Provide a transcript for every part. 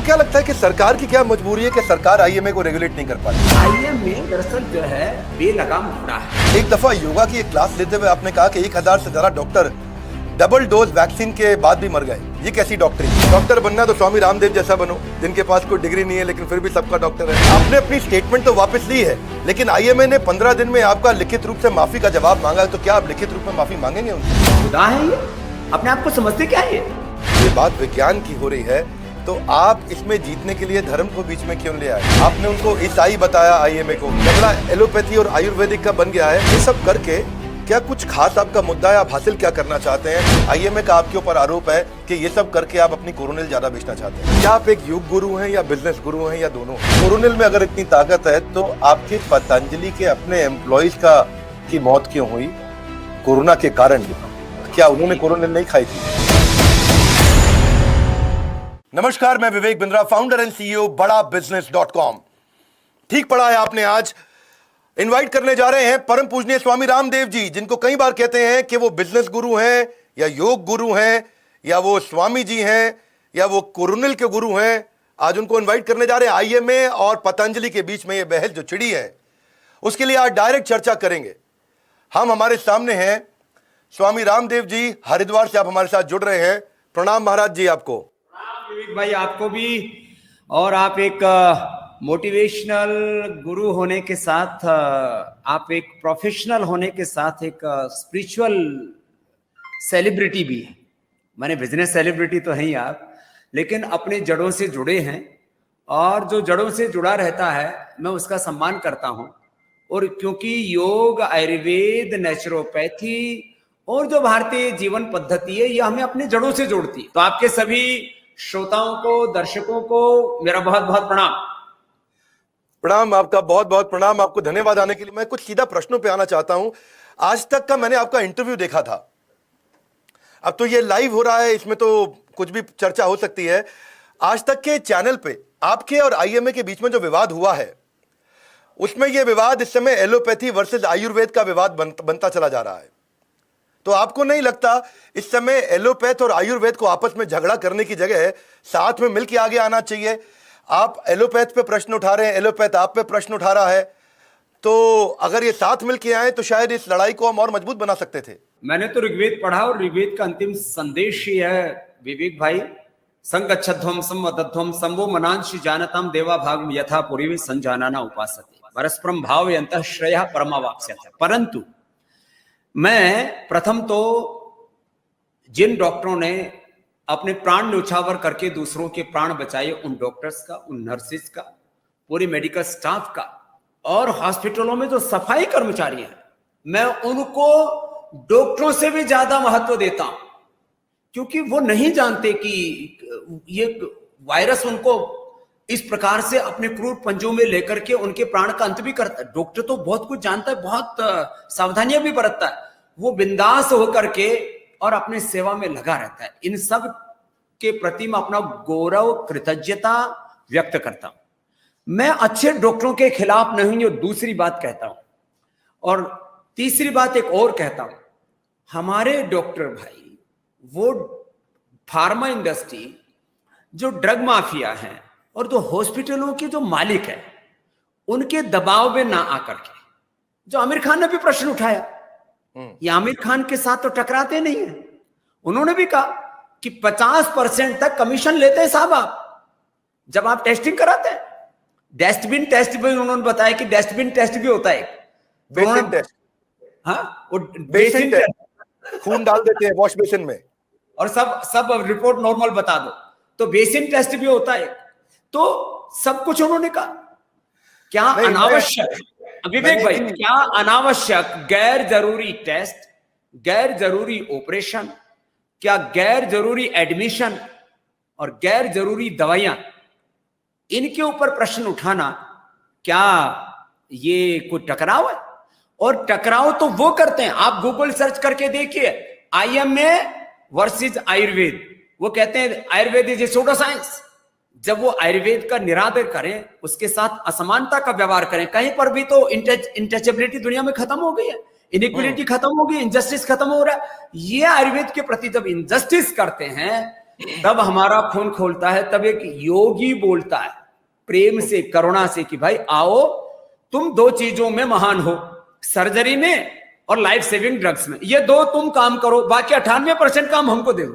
क्या लगता है कि सरकार की क्या मजबूरी है कि सरकार आईएमए को रेगुलेट नहीं कर पाती? आईएमए दरअसल जो है बेलगाम घोड़ा है। एक दफा योगा की एक क्लास लेते हुए आपने कहा कि 1000 से ज्यादा डॉक्टर डबल डोज वैक्सीन के बाद भी मर गए। ये कैसी डॉक्टरी? डॉक्टर बनना तो स्वामी रामदेव जैसा बनो, जिनके पास कोई डिग्री नहीं है लेकिन फिर भी सबका डॉक्टर है। आपने अपनी स्टेटमेंट तो वापस ली है, लेकिन आईएमए ने 15 दिन में आपका लिखित रूप से माफी का जवाब मांगा, तो क्या आप लिखित रूप में माफी मांगेंगे उनसे? खुदा है ये, अपने आप को समझते क्या है ये बात विज्ञान की हो रही है, तो आप इसमें जीतने के लिए धर्म को बीच में क्यों ले आए? आपने उनको ईसाई बताया आईएमए को, झगड़ा एलोपैथी और आयुर्वेदिक का बन गया है। ये सब करके क्या कुछ खास आपका मुद्दा है? आप हासिल क्या करना चाहते हैं? आईएमए का आपके ऊपर आरोप है कि ये सब करके आप अपनी कोरोनिल ज्यादा बेचना चाहते हैं। क्या आप एक योग गुरु हैं या बिजनेस गुरु हैं या दोनों? कोरोनिल में अगर इतनी ताकत है तो आपके पतंजलि के अपने एम्प्लॉइज की मौत क्यों हुई कोरोना के कारण? क्या उन्होंने कोरोनिल नहीं खाई थी? नमस्कार, मैं Vivek Bindra, founder and CEO बड़ा बिजनेस.com। ठीक पढ़ा है आपने। आज इनवाइट करने जा रहे हैं परम पूजनीय स्वामी रामदेव जी, जिनको कई बार कहते हैं कि वो बिजनेस गुरु हैं या योग गुरु हैं या वो स्वामी जी हैं या वो कोरोनिल के गुरु हैं। आज उनको इनवाइट करने जा रहे हैं। आईएमए और पतंजलि के बीच में ये बहस जो छिड़ी है, उसके लिए आज डायरेक्ट चर्चा करेंगे। हमारे सामने हैं स्वामी रामदेव जी, हरिद्वार से आप हमारे साथ जुड़ रहे हैं। प्रणाम महाराज जी आपको। विवेक भाई, आपको भी। और आप एक मोटिवेशनल गुरु होने के साथ, आप एक प्रोफेशनल होने के साथ एक स्पिरिचुअल सेलिब्रिटी भी है। माने बिजनेस सेलिब्रिटी तो हैं ही आप, लेकिन अपने जड़ों से जुड़े हैं। और जो जड़ों से जुड़ा रहता है मैं उसका सम्मान करता हूं। और क्योंकि योग, आयुर्वेद, नेचुरोपैथी और जो भारतीय जीवन पद्धति है, यह हमें अपनी जड़ों से जोड़ती है। तो आपके सभी श्रोताओं को, दर्शकों को मेरा बहुत बहुत प्रणाम। प्रणाम, आपका बहुत बहुत प्रणाम। आपको धन्यवाद आने के लिए। मैं कुछ सीधा प्रश्नों पे आना चाहता हूं। आज तक का मैंने आपका इंटरव्यू देखा था, अब तो ये लाइव हो रहा है, इसमें तो कुछ भी चर्चा हो सकती है। आज तक के चैनल पे आपके और आईएमए के बीच में जो विवाद हुआ है, उसमें यह विवाद इस समय एलोपैथी वर्सेस आयुर्वेद का विवाद बनता चला जा रहा है। तो आपको नहीं लगता इस समय एलोपैथ और आयुर्वेद को आपस में झगड़ा करने की जगह साथ में मिलकर आगे आना चाहिए? आप एलोपैथ पे प्रश्न उठा रहे हैं, एलोपैथ आप पे प्रश्न उठा रहा है, तो अगर ये साथ मिलकर आए तो शायद इस लड़ाई को हम और मजबूत बना सकते थे। मैंने तो ऋग्वेद पढ़ा और ऋग्वेद का अंतिम संदेश ही है विवेक भाई, संगच्छध्वम संवदध्वम संवो मनांशि जानताम देवा भागम यथा पूर्वे संजानाना उपासते परस्परम भावयन्तः श्रेयः परमावाप्स्यते। परंतु मैं प्रथम तो जिन डॉक्टरों ने अपने प्राण न्यौछावर करके दूसरों के प्राण बचाए, उन डॉक्टर्स का, उन नर्सिस का, पूरी मेडिकल स्टाफ का, और हॉस्पिटलों में जो सफाई कर्मचारी हैं, मैं उनको डॉक्टरों से भी ज्यादा महत्व देता हूं। क्योंकि वो नहीं जानते कि ये वायरस उनको इस प्रकार से अपने क्रूर पंजों में लेकर के उनके प्राण का अंत भी करता है। डॉक्टर तो बहुत कुछ जानता है, बहुत सावधानियां भी बरतता है। वो बिंदास होकर के और अपने सेवा में लगा रहता है। इन सब के प्रति मैं अपना गौरव, कृतज्ञता व्यक्त करता हूं। मैं अच्छे डॉक्टरों के खिलाफ नहीं, और दूसरी बात कहता हूं, और तीसरी बात एक और कहता हूं, हमारे डॉक्टर भाई, वो फार्मा इंडस्ट्री, जो ड्रग माफिया है और जो हॉस्पिटलों के जो मालिक है, उनके दबाव में ना आकर के, जो आमिर खान ने भी प्रश्न उठाया, ये आमिर खान के साथ तो टकराते नहीं है। उन्होंने भी कहा कि 50% तक कमीशन लेते हैं साहब आप जब आप टेस्टिंग कराते हैं। डस्टबिन टेस्ट भी उन्होंने बताया कि डस्टबिन टेस्ट भी होता है, बेसिन टेस्ट। हाँ, वो बेसिन टेस्ट, खून डाल देते हैं वॉश बेसिन में और सब रिपोर्ट नॉर्मल बता दो, तो बेसिन टेस्ट भी होता है। तो सब कुछ उन्होंने कहा। क्या अनावश्यक, विवेक भाई, क्या अनावश्यक गैर जरूरी टेस्ट, गैर जरूरी ऑपरेशन, क्या गैर जरूरी एडमिशन और गैर जरूरी दवाइयां, इनके ऊपर प्रश्न उठाना, क्या ये कोई टकराव है? और टकराव तो वो करते हैं, आप गूगल सर्च करके देखिए, आईएमए वर्सेस आयुर्वेद। वो कहते हैं Ayurveda is a pseudo science. जब वो आयुर्वेद का निरादर करें, उसके साथ असमानता का व्यवहार करें, कहीं पर भी तो इंटचेबिलिटी दुनिया में खत्म हो गई है, इनइक्वालिटी खत्म हो गई, इनजस्टिस खत्म हो रहा है। ये आयुर्वेद के प्रति जब इनजस्टिस करते हैं तब हमारा फोन खोलता है, तब एक योगी बोलता है प्रेम से, करुणा से कि भाई आओ, तुम दो चीजों में महान हो, सर्जरी में और लाइफ सेविंग ड्रग्स में, ये दो तुम काम करो, बाकी 98% काम हमको दे दो।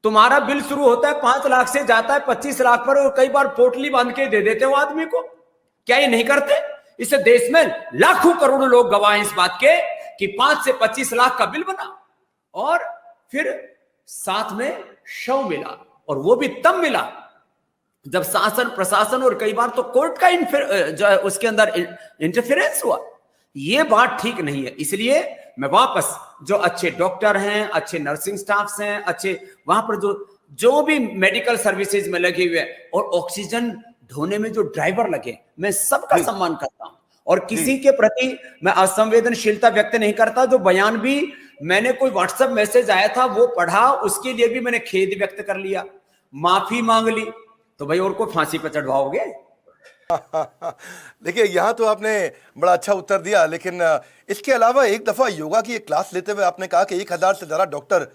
तुम्हारा बिल शुरू होता है 5 लाख से, जाता है 25 लाख पर, और कई बार पोटली बांध के दे देते हो आदमी को। क्या ये नहीं करते? इस देश में लाखों करोड़ों लोग गवाह हैं इस बात के कि 5 से 25 लाख का बिल बना, और फिर साथ में शव मिला, और वो भी तब मिला जब शासन प्रशासन और कई बार तो कोर्ट का जो है उसके अंदर इंटरफेरेंस हुआ। ये बात ठीक नहीं है। इसलिए मैं वापस, जो अच्छे डॉक्टर हैं, अच्छे नर्सिंग स्टाफ्स हैं, अच्छे वहां पर जो भी मेडिकल सर्विसेज में लगे हुए हैं, और ऑक्सीजन ढोने में जो ड्राइवर लगे, मैं सबका सम्मान करता हूं, और किसी के प्रति मैं असंवेदनशीलता व्यक्त नहीं करता। जो बयान भी मैंने, कोई व्हाट्सएप मैसेज आया था वो पढ़ा, उसके लिए भी मैंने खेद व्यक्त कर लिया, माफी मांग ली, तो भाई और को फांसी पर चढ़वाओगे? देखिए, यहां तो आपने बड़ा अच्छा उत्तर दिया, लेकिन इसके अलावा एक दफा योगा की एक क्लास लेते हुए आपने कहा कि 1000 से ज्यादा डॉक्टर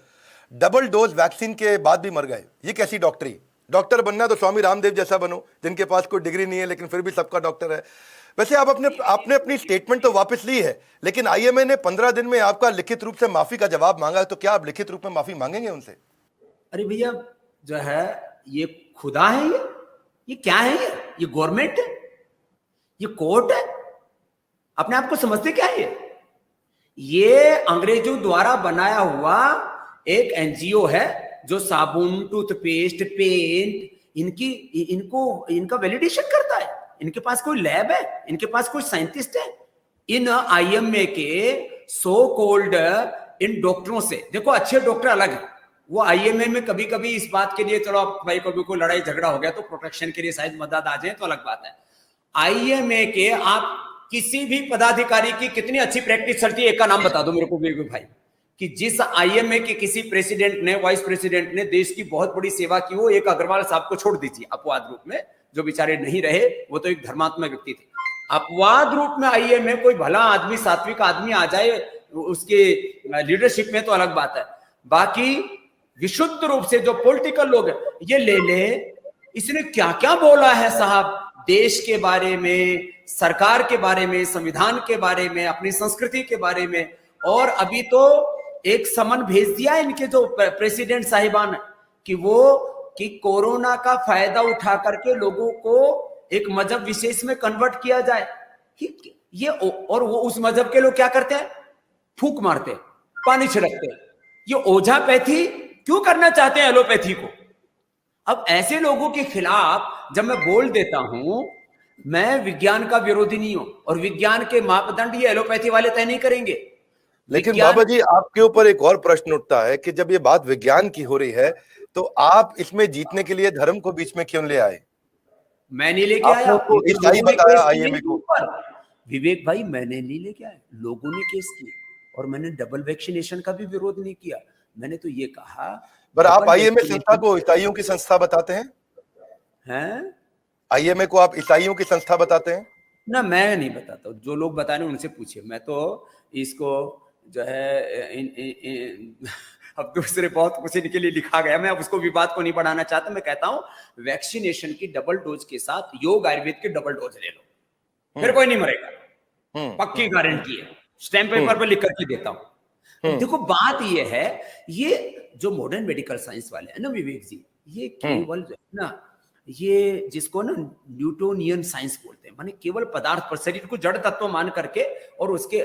डबल डोज वैक्सीन के बाद भी मर गए। ये कैसी डॉक्टरी? डॉक्टर बनना तो स्वामी रामदेव जैसा बनो, जिनके पास कोई डिग्री नहीं है लेकिन फिर भी सबका डॉक्टर है। वैसे आपने अपनी स्टेटमेंट तो वापस ली है, लेकिन आईएमए ने 15 दिन में आपका लिखित रूप से माफी का जवाब मांगा है, तो क्या आप लिखित रूप में माफी मांगेंगे उनसे? अरे भैया, जो है ये खुदा है, ये क्या है? ये गवर्नमेंट है, ये कोर्ट है? अपने आप को समझते क्या है? ये अंग्रेजों द्वारा बनाया हुआ एक एनजीओ है जो साबुन, टूथपेस्ट, पेंट, इनका वैलिडेशन करता है। इनके पास कोई लैब है? इनके पास कोई साइंटिस्ट है? इन आईएमए के सो कोल्ड इन डॉक्टरों से, देखो अच्छे डॉक्टर अलग है, वो आईएमए में कभी कभी इस बात के लिए, चलो भाई कभी कोई लड़ाई झगड़ा हो गया तो प्रोटेक्शन के लिए शायद मदद आ जाए तो अलग बात है। आईएमए के आप किसी भी पदाधिकारी की कितनी अच्छी प्रैक्टिस चलती है, एक का नाम बता दो मेरे को भाई, कि जिस आईएमए के किसी प्रेसिडेंट ने, वाइस प्रेसिडेंट ने देश की बहुत बड़ी सेवा की हो। एक अग्रवाल साहब को छोड़ दीजिए अपवाद रूप में, जो बेचारे नहीं रहे, वो तो एक धर्मात्मा व्यक्ति थे। अपवाद रूप में आईएमए कोई भला आदमी, सात्विक आदमी आ जाए उसके लीडरशिप में तो अलग बात है। बाकी विशुद्ध रूप से जो पॉलिटिकल लोग हैं, ये ले इसने क्या क्या बोला है साहब, देश के बारे में, सरकार के बारे में, संविधान के बारे में, अपनी संस्कृति के बारे में। और अभी तो एक समन भेज दिया इनके जो प्रेसिडेंट साहिबान कि कोरोना का फायदा उठा करके लोगों को एक मजहब विशेष में कन्वर्ट किया जाए। ये और वो उस मजहब के लोग क्या करते हैं? फूंक मारते, पानी छिड़कते। ये ओझापैथी क्यों करना चाहते हैं एलोपैथी को? अब ऐसे लोगों के खिलाफ जब मैं बोल देता हूं, मैं विज्ञान का विरोधी नहीं हूं, और विज्ञान के मापदंड ये एलोपैथी वाले तय नहीं करेंगे। लेकिन बाबा जी, आपके ऊपर एक और प्रश्न उठता है कि जब ये बात विज्ञान की हो रही है, तो आप इसमें जीतने के लिए धर्म को बीच में क्यों ले आए? मैं नहीं लेके आया, ईसाई बताया आईएमए को। विवेक भाई, मैंने नहीं लेके आया, लोगों ने केस किया। और मैंने डबल वैक्सीनेशन का भी विरोध नहीं किया। मैंने तो ये कहा, पर आप आईएमए संस्था को ईसाइयों की संस्था बताते हैं? आईएमए को आप ईसाइयों की संस्था बताते हैं? ना, मैं नहीं बताता, जो लोग बता रहे हैं उनसे पूछिए। मैं तो इसको जो है अब दूसरे बहुत कुछ इनके लिए लिखा गया, मैं अब उसको विवाद को नहीं बढ़ाना चाहता। मैं कहता हूं वैक्सीनेशन की डबल डोज के साथ योग आयुर्वेद की डबल डोज ले लो, फिर कोई नहीं मरेगा, पक्की गारंटी है, स्टैम्प पेपर पर लिख करके देता हूं। देखो बात ये है, ये जो मॉडर्न मेडिकल साइंस वाले हैं ना विवेक जी, ये केवल जो है ना, ये जिसको ना न्यूटोनियन साइंस बोलते हैं, माने केवल पदार्थ पर, शरीर को जड़ तत्व मान करके और उसके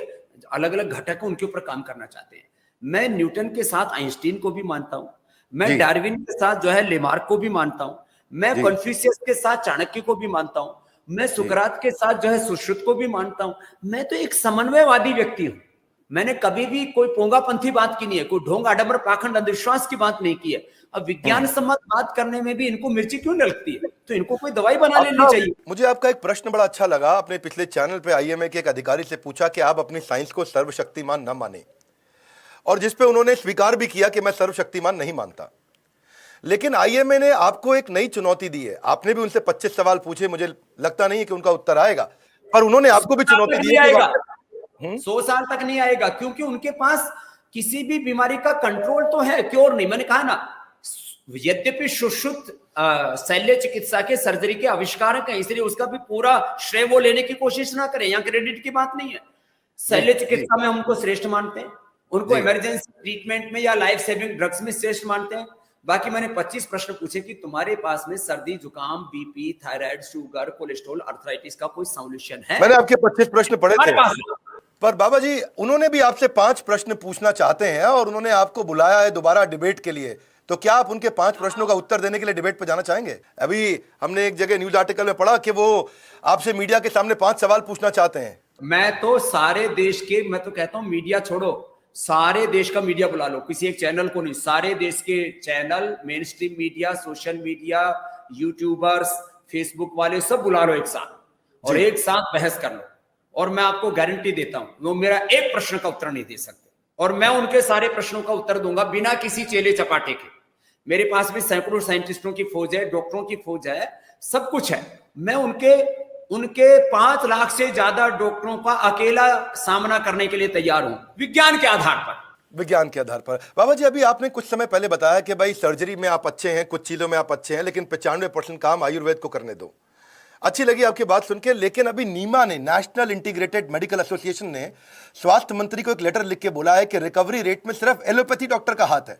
अलग अलग घटक उनके ऊपर काम करना चाहते हैं। मैं न्यूटन के साथ आइंस्टीन को भी मानता हूं, मैं डार्विन के साथ जो है लेमार्क को भी मानता हूं, मैं कन्फ्यूशियस के साथ चाणक्य को भी मानता हूं, मैं सुकरात के साथ जो है सुश्रुत को भी मानता हूं। मैं तो एक समन्वयवादी व्यक्ति हूं। मैंने कभी भी कोई पोंगापंथी बात की नहीं है, कोई ढोंग आडंबर पाखंड अंधविश्वास की बात नहीं की है। अब विज्ञान सम्मत बात करने में भी इनको मिर्ची क्यों लगती है? तो इनको कोई दवाई बना लेनी चाहिए। मुझे आपका एक प्रश्न बड़ा अच्छा लगा। आपने पिछले चैनल पे आईएमए के एक अधिकारी से पूछा कि आप अपनी साइंस को सर्वशक्तिमान न माने, और जिसपे उन्होंने स्वीकार भी किया कि मैं सर्वशक्तिमान नहीं मानता। लेकिन आईएमए ने आपको एक नई चुनौती दी है। आपने भी उनसे 25 सवाल पूछे, मुझे लगता नहीं है कि उनका उत्तर आएगा, पर उन्होंने आपको भी चुनौती दी है। 100 साल तक नहीं आएगा, क्योंकि उनके पास किसी भी बीमारी का कंट्रोल तो है, क्योर नहीं। मैंने कहा ना, यद्यपि सुश्रुत शल्य चिकित्सा के सर्जरी के आविष्कारक है, इसलिए उसका भी पूरा श्रेय वो लेने की कोशिश ना करें, यहाँ क्रेडिट की बात नहीं है। शल्य चिकित्सा में हमको श्रेष्ठ मानते हैं, उनको इमरजेंसी ट्रीटमेंट में या लाइफ सेविंग ड्रग्स में श्रेष्ठ मानते हैं। बाकी मैंने 25 प्रश्न पूछे कि तुम्हारे पास में सर्दी, जुकाम, BP, thyroid, sugar, cholesterol, arthritis का कोई सॉल्यूशन है? मैंने आपके 25 प्रश्न पढ़े थे, पास पर बाबा जी उन्होंने भी आपसे 5 प्रश्न पूछना चाहते हैं और उन्होंने आपको बुलाया है दोबारा डिबेट के लिए, तो क्या आप उनके 5 प्रश्नों का उत्तर देने के लिए डिबेट पर जाना चाहेंगे? अभी हमने एक जगह न्यूज आर्टिकल में पढ़ा कि वो आपसे मीडिया के सामने 5 सवाल पूछना चाहते हैं। मैं तो सारे देश के, मैं तो कहता हूं मीडिया छोड़ो, सारे देश का मीडिया बुला लो, किसी एक चैनल को नहीं, सारे देश के channel, main stream media, social media, YouTubers, Facebook वाले सब बुला लो एक साथ और एक साथ बहस कर लो, और मैं आपको गारंटी देता हूं वो मेरा एक प्रश्न का उत्तर नहीं दे सकते, और मैं उनके सारे प्रश्नों का उत्तर दूंगा बिना किसी चेले चपाटे के। मेरे पास भी सैकड़ों साइंटिस्टों की फौज है, डॉक्टरों की फौज है, सब कुछ है। मैं उनके 5 लाख से ज्यादा डॉक्टरों का अकेला सामना करने के लिए तैयार हूं, विज्ञान के आधार पर। विज्ञान के आधार पर। बाबा जी अभी आपने कुछ समय पहले बताया कि भाई सर्जरी में आप अच्छे हैं, कुछ चीजों में आप अच्छे हैं, लेकिन 95% काम आयुर्वेद को करने दो। अच्छी लगी आपकी बात सुन के, लेकिन अभी नीमा ने, नेशनल इंटीग्रेटेड मेडिकल एसोसिएशन ने स्वास्थ्य मंत्री को एक लेटर लिख के बोला है कि रिकवरी रेट में सिर्फ एलोपैथी डॉक्टर का हाथ है,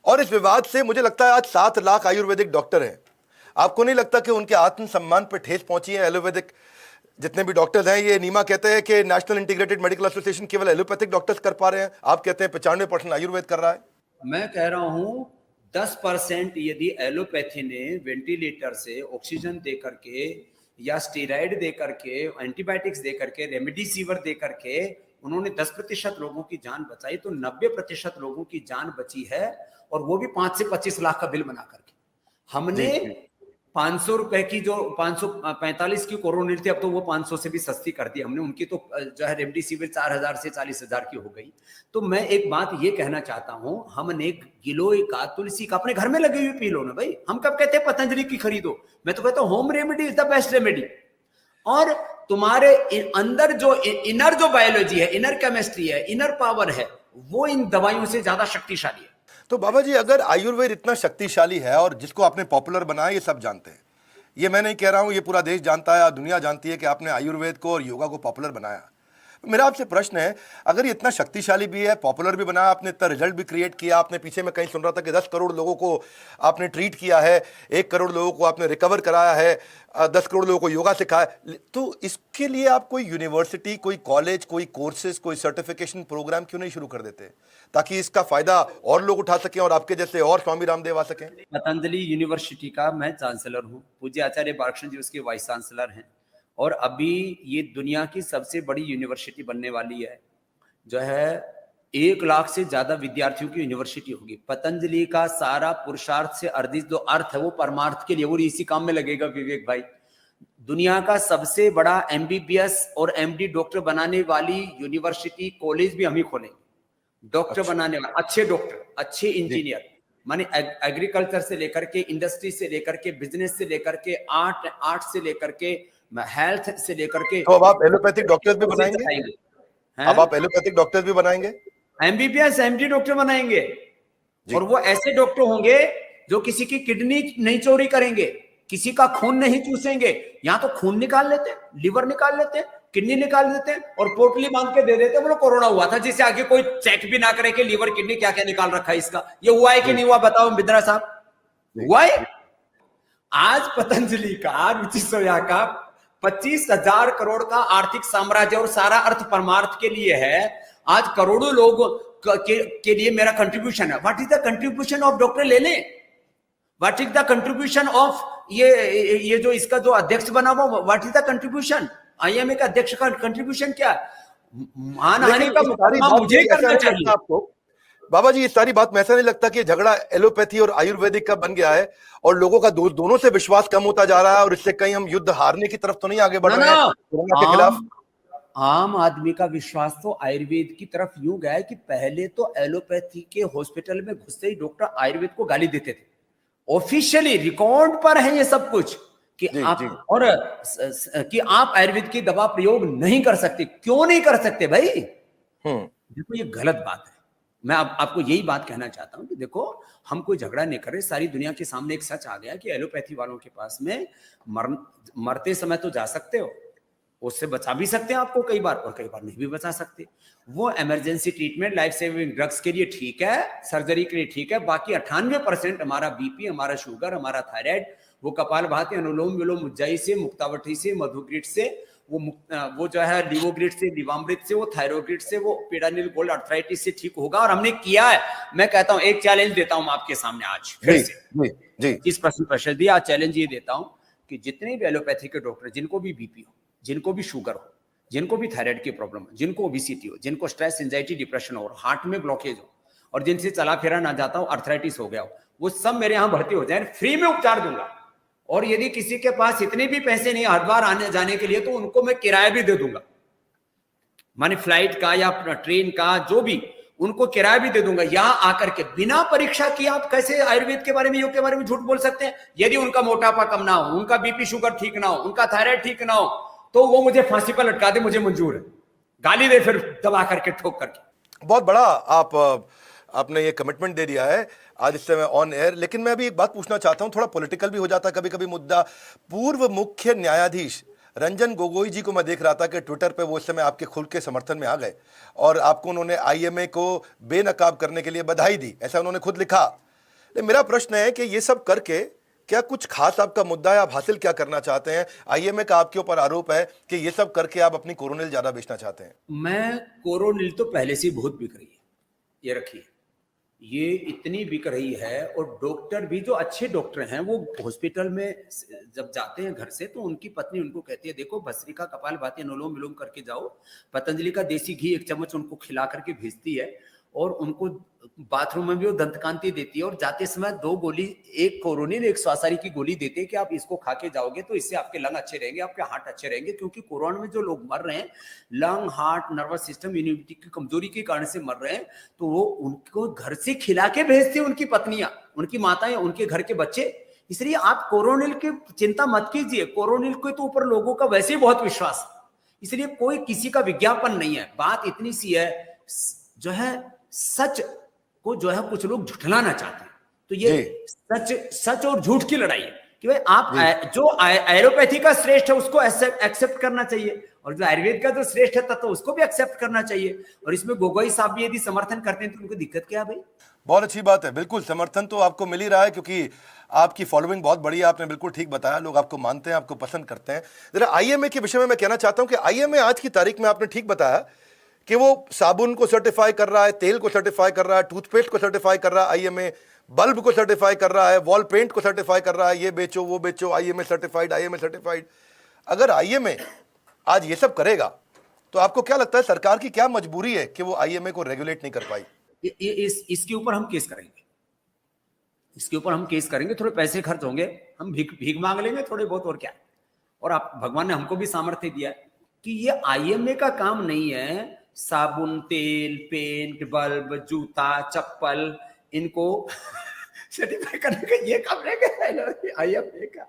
और इस विवाद से मुझे लगता है आज 7 लाख आयुर्वेदिक डॉक्टर हैं। आपको नहीं लगता कि उनके आत्मसम्मान पर ठेस पहुंची है? एलोपैथिक जितने भी डॉक्टर्स हैं, ये नीमा कहते हैं कि नेशनल इंटीग्रेटेड मेडिकल एसोसिएशन केवल एलोपैथिक डॉक्टर्स कर पा रहे हैं, आप कहते हैं 95% आयुर्वेद कर रहा है। मैं कह रहा हूं 10% यदि एलोपैथी ने वेंटिलेटर से ऑक्सीजन दे करके या स्टेरॉइड दे करके, एंटीबायोटिक्स दे करके, रेमडेसिविर दे करके उन्होंने 10% लोगों की जान बचाई, तो 90% लोगों की जान बची है, और वो भी 5 से 25 लाख का बिल बना करके। हमने 500 रुपए की जो 545 की कोरोनिल थी, अब तो वो 500 से भी सस्ती कर दी हमने, उनकी तो जो है रेमडेसिविर 4000 से 40,000 की हो गई। तो मैं एक बात ये कहना चाहता हूं, हमने गिलोय का, तुलसी का अपने घर में लगे हुए पी लो ना भाई। हम कब कहते हैं पतंजलि की खरीदो? मैं तो कहता हूं home remedy is the best remedy. और तुम्हारे अंदर जो इनर जो बायोलॉजी है, इनर केमिस्ट्री है, इनर पावर है, वो इन दवाइयों से ज्यादा शक्तिशाली है। तो बाबा जी अगर आयुर्वेद इतना शक्तिशाली है और जिसको आपने पॉपुलर बनाया, ये सब जानते हैं, ये मैं नहीं कह रहा हूं, ये पूरा देश जानता है, दुनिया जानती है कि आपने आयुर्वेद को और योगा को पॉपुलर बनाया। मेरा आपसे प्रश्न है, अगर ये इतना शक्तिशाली भी है, पॉपुलर भी बनाया, आपने इतना रिजल्ट भी क्रिएट किया, आपने पीछे में कहीं सुन रहा था कि 10 करोड़ लोगों को आपने ट्रीट किया है, 1 करोड़ लोगों को आपने रिकवर कराया है, 10 करोड़ लोगों को योगा सिखाया, तो इसके लिए आप कोई यूनिवर्सिटी, कोई कॉलेज, कोई कोर्सेज, कोई सर्टिफिकेशन प्रोग्राम क्यों नहीं शुरू कर देते, ताकि इसका फायदा और लोग उठा सकें और आपके जैसे और स्वामी रामदेव आ सकें? पतंजलि यूनिवर्सिटी का मैं चांसलर हूँ, पूज्य आचार्य बालकृष्ण जी उसके वाइस चांसलर हैं, और अभी ये दुनिया की सबसे बड़ी यूनिवर्सिटी बनने वाली है, जो है 1 लाख से ज्यादा विद्यार्थियों की यूनिवर्सिटी होगी। पतंजलि का सारा पुरुषार्थ से अर्जित जो अर्थ है वो परमार्थ के लिए, वो इसी काम में लगेगा विवेक भाई। दुनिया का सबसे बड़ा MBBS और MD डॉक्टर बनाने वाली यूनिवर्सिटी, कॉलेज भी हम ही खोलेंगे। डॉक्टर बनाने वाले अच्छे डॉक्टर, अच्छे इंजीनियर, माने एग्रीकल्चर से लेकर के, इंडस्ट्री से लेकर के, बिजनेस से लेकर के, आर्ट से लेकर के, हेल्थ से लेकर के। तो अब आप एलोपैथिक डॉक्टर्स भी बनाएंगे? अब आप एलोपैथिक डॉक्टर्स भी बनाएंगे? MBBS MD डॉक्टर बनाएंगे, और वो ऐसे डॉक्टर होंगे जो किसी की किडनी नहीं चोरी करेंगे, किसी का खून नहीं चूसेंगे। यहाँ तो खून निकाल लेते, लिवर निकाल लेते, किडनी निकाल देते और पोटली बांध के दे देते, बोलो कोरोना हुआ था, जिसे आगे कोई चेक भी ना करे कि लिवर किडनी क्या क्या निकाल रखा है इसका। ये हुआ है कि नहीं हुआ बताओ बिंद्रा साहब? हुआ है। आज पतंजलि का, रुचि सोया का 25,000 करोड़ का आर्थिक साम्राज्य, और सारा अर्थ परमार्थ के लिए है। आज करोड़ों लोगों के लिए मेरा कंट्रीब्यूशन है। What is the contribution of doctor लेने? What is the contribution of ये जो इसका जो अध्यक्ष बना हुआ, what is the contribution? IMA का अध्यक्ष का कंट्रीब्यूशन क्या? मानहानि का मुकाबला मुझे करना चाहिए आपको। बाबा जी, ये सारी बात में ऐसा नहीं लगता कि झगड़ा एलोपैथी और आयुर्वेदिक का बन गया है और लोगों का दोनों से विश्वास कम होता जा रहा है, और इससे कहीं हम युद्ध हारने की तरफ तो नहीं आगे बढ़ रहे हैं कोरोना के खिलाफ? आम आदमी का विश्वास तो आयुर्वेद की तरफ यूं गया है कि पहले तो एलोपैथी के हॉस्पिटल में घुसते ही डॉक्टर आयुर्वेद को गाली देते थे। ऑफिशियली रिकॉर्ड पर है ये सब कुछ कि आप और कि आप आयुर्वेद की दवा प्रयोग नहीं कर सकते। क्यों नहीं कर सकते भाई? देखो ये गलत बात है। मैं आपको यही बात कहना चाहता हूं कि देखो, हम कोई झगड़ा नहीं कर रहे, सारी दुनिया के सामने एक सच आ गया कि एलोपैथी वालों के पास में मरते समय तो जा सकते हो, उससे बचा भी सकते हैं आपको कई बार, और कई बार नहीं भी बचा सकते। वो emergency treatment, life saving drugs के लिए ठीक है, सर्जरी के लिए ठीक है, बाकी 98% हमारा बीपी, हमारा शुगर, हमारा थायराइड, वो कपालभाति, अनुलोम विलोम, उज्जाई से, मुक्तावटी से, मधुग्रीट से, वो जो है लिवोग्रिड से, लिवामृत से, वो थायरोग्रिड से, वो पेडानिल गोल्ड अर्थराइटिस से ठीक होगा, और हमने किया है। मैं कहता हूं, एक चैलेंज देता हूं आपके सामने आज फिर से, जी इस प्रश्न पर दिया चैलेंज ये देता हूं कि जितने भी एलोपैथी के डॉक्टर, जिनको भी बीपी हो, जिनको भी शुगर हो, जिनको भी थायराइड की प्रॉब्लम हो, जिनको ओबेसिटी हो, जिनको स्ट्रेस, एंजाइटी, डिप्रेशन हो, हार्ट में ब्लॉकेज हो, और जिनसे चला फिरा ना जाता हो, अर्थराइटिस हो गया हो, वो सब मेरे यहां भर्ती हो जाए, फ्री में उपचार दूंगा। और यदि किसी के पास इतने भी पैसे नहीं हरिद्वार आने जाने के लिए, तो उनको मैं किराया भी दे दूंगा, माने फ्लाइट का या ट्रेन का, जो भी, उनको किराया भी दे दूंगा। यहां आकर के बिना परीक्षा किए आप कैसे आयुर्वेद के बारे में, योग के बारे में झूठ बोल सकते हैं? यदि उनका मोटापा कम ना हो, उनका बीपी शुगर ठीक ना हो, उनका थायराइड ठीक ना हो, तो वो मुझे फांसी पर लटका दे, मुझे मंजूर है, गाली दे फिर दबा करके, ठोक करके। बहुत बड़ा आपने ये कमिटमेंट दे दिया है आज इस समय ऑन एयर। लेकिन मैं अभी एक बात पूछना चाहता हूं, थोड़ा पॉलिटिकल भी हो जाता कभी कभी मुद्दा। पूर्व मुख्य न्यायाधीश रंजन गोगोई जी को मैं देख रहा था कि ट्विटर पे वो उस समय आपके खुल के समर्थन में आ गए, और आपको उन्होंने आईएमए को बेनकाब करने के लिए बधाई दी, ऐसा उन्होंने खुद लिखा। लेकिन मेरा प्रश्न है कि ये सब करके क्या कुछ खास आपका मुद्दा है? आप हासिल क्या करना चाहते हैं? आईएमए का आपके ऊपर आरोप है कि ये सब करके आप अपनी कोरोनिल ज्यादा बेचना चाहते हैं। मैं कोरोनिल तो पहले से बहुत बिक रही है, ये रखिए, ये इतनी बिक रही है। और डॉक्टर भी, जो अच्छे डॉक्टर हैं, वो हॉस्पिटल में जब जाते हैं घर से, तो उनकी पत्नी उनको कहती है, देखो भस्त्रिका, कपालभाति, अनुलोम विलोम करके जाओ, पतंजलि का देसी घी 1 चम्मच उनको खिला करके भेजती है, और उनको बाथरूम में भी वो दंतकांति देती है, और जाते समय 2 गोली, एक कोरोनिल, एक स्वासारी की गोली देते हैं कि आप इसको खा के जाओगे तो इससे आपके लंग अच्छे रहेंगे, आपके हार्ट अच्छे रहेंगे। क्योंकि कोरोना में जो लोग मर रहे हैं, lung, heart, nervous system, immunity की कमजोरी के कारण से मर रहे हैं, तो वो उनको घर से खिला के भेजते हैं, उनकी पत्नियां, उनकी माताएं, उनके घर के बच्चे। इसलिए आप कोरोनिल की चिंता मत कीजिए, कोरोनिल के तो ऊपर लोगों का वैसे ही बहुत विश्वास है, इसलिए कोई किसी का विज्ञापन नहीं है। बात इतनी सी है, जो है सच को जो है कुछ लोग झुठलाना चाहते हैं, तो ये सच और झूठ की लड़ाई है कि भाई आप जो एलोपैथी का श्रेष्ठ है उसको एक्सेप्ट करना चाहिए, और जो आयुर्वेद का जो श्रेष्ठ है तो उसको भी एक्सेप्ट करना चाहिए। और इसमें गोगोई साहब भी यदि समर्थन करते हैं तो उनको दिक्कत क्या है भाई? बहुत अच्छी बात है, बिल्कुल समर्थन तो आपको मिल ही रहा है, क्योंकि आपकी फॉलोइंग बहुत बड़ी है। आपने बिल्कुल ठीक बताया, लोग आपको मानते हैं, आपको पसंद करते हैं। जरा आईएमए के विषय में मैं कहना चाहता हूं कि आईएमए आज की तारीख में, आपने ठीक बताया कि वो साबुन को सर्टिफाई कर रहा है, तेल को सर्टिफाई कर रहा है, टूथपेस्ट को सर्टिफाई कर रहा है आईएमए, बल्ब को सर्टिफाई कर रहा है, वॉल पेंट को सर्टिफाई कर रहा है, ये बेचो वो बेचो, आईएमए सर्टिफाइड, आईएमए सर्टिफाइड। अगर आईएमए आज ये सब करेगा तो आपको क्या लगता है सरकार की क्या मजबूरी है कि वो आईएमए को रेगुलेट नहीं कर पाई? इसके ऊपर हम केस करेंगे, इसके ऊपर हम केस करेंगे। थोड़े पैसे खर्च होंगे, हम भीख मांग लेंगे थोड़े बहुत, और क्या। और आप, भगवान ने हमको भी सामर्थ्य दिया है कि ये आईएमए का काम नहीं है साबुन, तेल, पेंट, बल्ब, जूता, चप्पल, इनको सर्टिफाई करने का। ये काम रहेगा आईएमए का।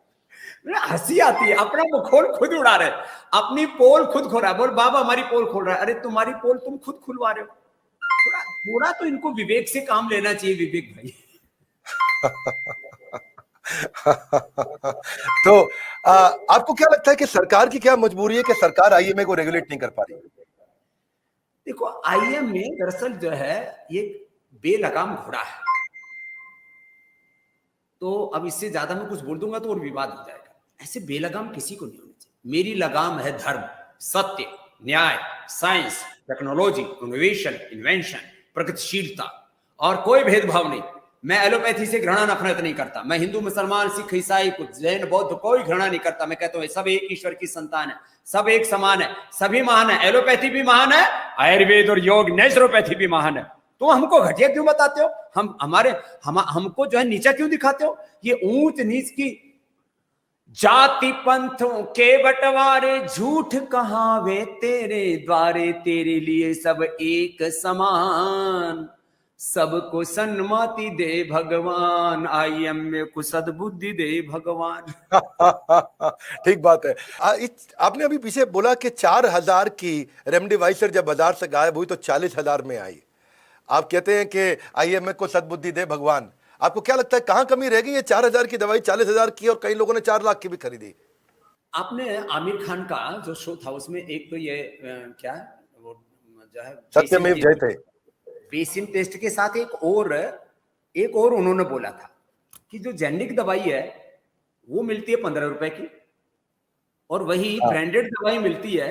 हंसी आती है, अपना मुखोल खुद उड़ा रहे, अपनी पोल खुद खोल रहा है। बोल बाबा हमारी पोल खोल रहा है, अरे तुम्हारी पोल तुम खुद खुलवा रहे हो। थोड़ा तो इनको विवेक से काम लेना चाहिए, विवेक भाई। तो आपको क्या लगता है कि सरकार की क्या मजबूरी है कि सरकार आईएमए को रेगुलेट नहीं कर पा रही? देखो, आईएमए दरअसल जो है ये बेलगाम घोड़ा है, तो अब इससे ज्यादा मैं कुछ बोल दूंगा तो और विवाद हो जाएगा। ऐसे बेलगाम किसी को नहीं होनी चाहिए। मेरी लगाम है धर्म, सत्य, न्याय, साइंस, टेक्नोलॉजी, इनोवेशन, इन्वेंशन, प्रगतिशीलता, और कोई भेदभाव नहीं। मैं एलोपैथी से घृणा नफरत नहीं करता। मैं हिंदू, मुसलमान, सिख, ईसाई, कुछ जैन, बौद्ध, कोई घृणा नहीं करता। मैं कहता हूं सब एक ईश्वर की संतान है, सब एक समान है, सभी महान है। एलोपैथी भी महान है, आयुर्वेद और योग, नेचुरोपैथी भी महान है। तो हमको घटिया क्यों बताते हो? हमको जो है नीचा क्यों दिखाते हो? ये ऊंच नीच की जाति पंथों के बंटवारे, झूठ कहावे तेरे द्वारे, तेरे लिए सब एक समान, सबको सन्मति दे भगवान, आईएमए को सद्बुद्धि दे भगवान। ठीक बात है। आपने अभी पीछे बोला कि 4000 की रेमडेसिविर जब बाजार से गायब हुई तो 40,000 में आई। आप कहते हैं कि आईएमए को सद्बुद्धि दे भगवान, आपको क्या लगता है कहां कमी रह गई? ये 4,000 की दवाई 40,000 की और कई लोगों ने 4 लाख की भी खरीदी। आपने आमिर खान का जो शो था उसमें एक तो ये क्या वो जो है सत्यमेव जयते। बेसिन टेस्ट के साथ एक और उन्होंने बोला था कि जो जेनेरिक दवाई है वो मिलती है 15 रुपए की, और वही ब्रांडेड दवाई मिलती है